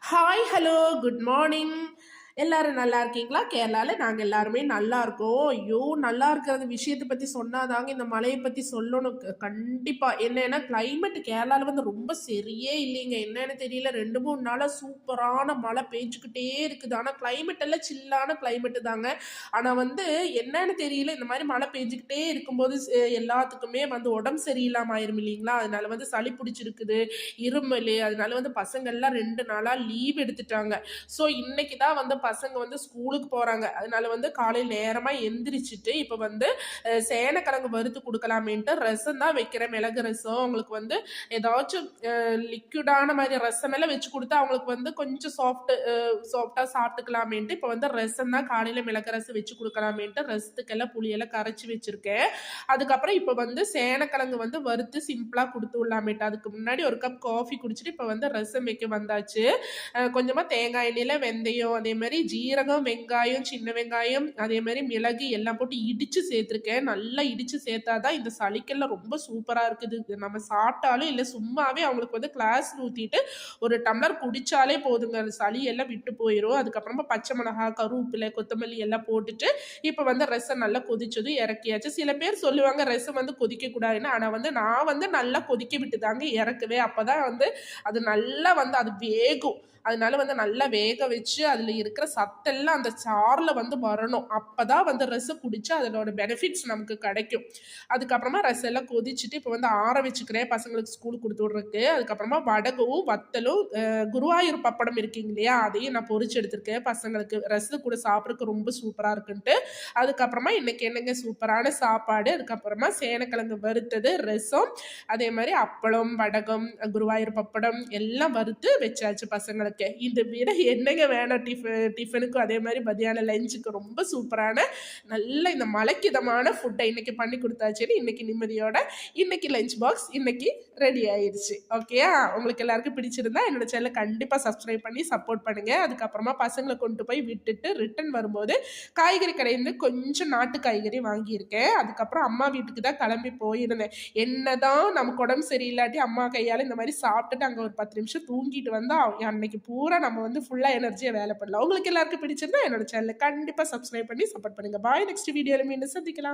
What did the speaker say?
Hi hello good morning. எல்லாரும் நல்லா இருக்கீங்களா? கேரளாவில் நாங்கள் எல்லாருமே நல்லா இருக்கோம். ஐயோ, நல்லா இருக்கிற விஷயத்தை பற்றி சொன்னாதாங்க இந்த மழையை பற்றி சொல்லணும். கண்டிப்பாக என்னன்னா கிளைமேட் கேரளாவில் வந்து ரொம்ப சரியே இல்லைங்க. என்னன்னு தெரியல, 2-3 நாளாக சூப்பரான மழை பெஞ்சுக்கிட்டே இருக்குது. ஆனால் கிளைமேட் எல்லாம் சில்லான கிளைமேட்டு தாங்க. ஆனால் வந்து என்னன்னு தெரியல, இந்த மாதிரி மழை பெஞ்சுக்கிட்டே இருக்கும்போது எல்லாத்துக்குமே வந்து உடம்பு சரியில்லாமல் ஆயிரும் இல்லைங்களா? அதனால வந்து சளி பிடிச்சிருக்குது, இருமல். அதனால வந்து பசங்கள்லாம் 2 நாளாக லீவ் எடுத்துட்டாங்க. ஸோ இன்னைக்கு தான் வந்து பசங்க வந்து ஸ்கூலுக்கு போகிறாங்க. அதனால வந்து காலையில் நேரமாக எந்திரிச்சிட்டு இப்போ வந்து சேனக்கிழங்கு வறுத்து கொடுக்கலாமேன்ட்டு ரசம் தான் வைக்கிறேன். மிளகு ரசம். அவங்களுக்கு வந்து ஏதாச்சும் லிக்விடான மாதிரி ரசம் எல்லாம் வச்சு கொடுத்தா அவங்களுக்கு வந்து கொஞ்சம் சாஃப்டாக சாப்பிட்டுக்கலாமேன்ட்டு இப்போ வந்து ரசம் தான் காலையில் மிளகு ரசம் வச்சு கொடுக்கலாமேன்ட்டு ரசத்துக்கெல்லாம் புளியெல்லாம் கரைச்சி வச்சுருக்கேன். அதுக்கப்புறம் இப்போ வந்து சேனக்கிழங்கு வந்து வறுத்து சிம்பிளாக கொடுத்து விடலாமேட்டு. அதுக்கு முன்னாடி ஒரு கப் காஃபி குடிச்சிட்டு இப்போ வந்து ரசம் வைக்க வந்தாச்சு. கொஞ்சமாக தேங்காய் எண்ணெயில் வெந்தயம், அதே மாதிரி ஜீரகம், வெங்காயம், சின்ன வெங்காயம், அதே மாதிரி மிளகு எல்லாம் போட்டு இடித்து சேர்த்துருக்கேன். நல்லா இடித்து சேர்த்தாதான் இந்த சளிக்கெல்லாம் ரொம்ப சூப்பராக இருக்குது. நம்ம சாப்பிட்டாலும் இல்லை சும்மாவே அவங்களுக்கு வந்து கிளாஸ் ஊற்றிட்டு ஒரு டம்ளர் குடித்தாலே போதுங்க, அந்த சளி எல்லாம் விட்டு போயிடும். அதுக்கப்புறமா பச்சை மிளகா, கருவேப்பிலை, கொத்தமல்லி எல்லாம் போட்டுட்டு இப்போ வந்து ரசம் நல்லா கொதிச்சது இறக்கியாச்சு. சில பேர் சொல்லுவாங்க ரசம் வந்து கொதிக்கக்கூடாதுன்னு. ஆனால் வந்து நான் வந்து நல்லா கொதிக்க விட்டு தாங்க இறக்குவேன். அப்போ தான் வந்து அது நல்லா வந்து அது வேகும். அதனால வந்து நல்லா வேக வச்சு அதில் இருக்கிற சத்தெல்லாம் அந்த சாறில் வந்து வரணும். அப்போ தான் வந்து ரசம் குடிச்சு அதனோட பெனிஃபிட்ஸ் நமக்கு கிடைக்கும். அதுக்கப்புறமா ரசம் எல்லாம் கொதிச்சுட்டு இப்போ வந்து ஆற வச்சுக்கிறேன் பசங்களுக்கு ஸ்கூலுக்கு கொடுத்து விட்றதுக்கு. அதுக்கப்புறமா வடகும் வத்தலும் குருவாயூர் பப்படம் இருக்கீங்க இல்லையா, அதையும் நான் பொரிச்சு எடுத்திருக்கேன் பசங்களுக்கு ரசம் கூட சாப்பிட்றதுக்கு ரொம்ப சூப்பராக இருக்குன்ட்டு. அதுக்கப்புறமா இன்னைக்கு என்னங்க சூப்பரான சாப்பாடு. அதுக்கப்புறமா சேனக்கிழங்கு வறுத்தது, ரசம், அதே மாதிரி அப்பளம், வடகம், குருவாயூர் பப்படம் எல்லாம் வறுத்து வச்சாச்சு பசங்களுக்கு. இந்த விட என்னங்க வேணும் டிஃபனுக்கும் அதே மாதிரி மதியான லஞ்சுக்கு ரொம்ப சூப்பரான நல்ல இந்த மலைக்கிதமான ஃபுட்டை இன்னைக்கு பண்ணி கொடுத்தாச்சுன்னு இன்னைக்கு நிம்மதியோட இன்னைக்கு லஞ்ச் பாக்ஸ் இன்னைக்கு ரெடி ஆயிடுச்சு. ஓகேயா? உங்களுக்கு எல்லாருக்கும் பிடிச்சிருந்தா என்னோட சேனலை கண்டிப்பாக சப்ஸ்கிரைப் பண்ணி சப்போர்ட் பண்ணுங்க. அதுக்கப்புறமா பசங்களை கொண்டு போய் விட்டுட்டு ரிட்டன் வரும்போது காய்கறி கடையிலேருந்து கொஞ்சம் நாட்டு காய்கறி வாங்கியிருக்கேன். அதுக்கப்புறம் அம்மா வீட்டுக்கு தான் கிளம்பி போயிருந்தேன். என்னதான் நமக்கு உடம்பு சரியில்லாட்டி அம்மா கையால் இந்த மாதிரி சாப்பிட்டுட்டு அங்கே ஒரு 10 நிமிஷம் தூங்கிட்டு வந்தால் அன்னைக்கு பூரா நம்ம வந்து ஃபுல்லாக எனர்ஜியாக வேலை பண்ணலாம். உங்களுக்கு எல்லாருக்கும் பிடிச்சிருந்தா என்னோட சேனலை கண்டிப்பாக சப்ஸ்கிரைப் பண்ணி சப்போர்ட் பண்ணுங்க. பாய். நெக்ஸ்ட் வீடியோவில் மீண்டும் சந்திக்கலாம்.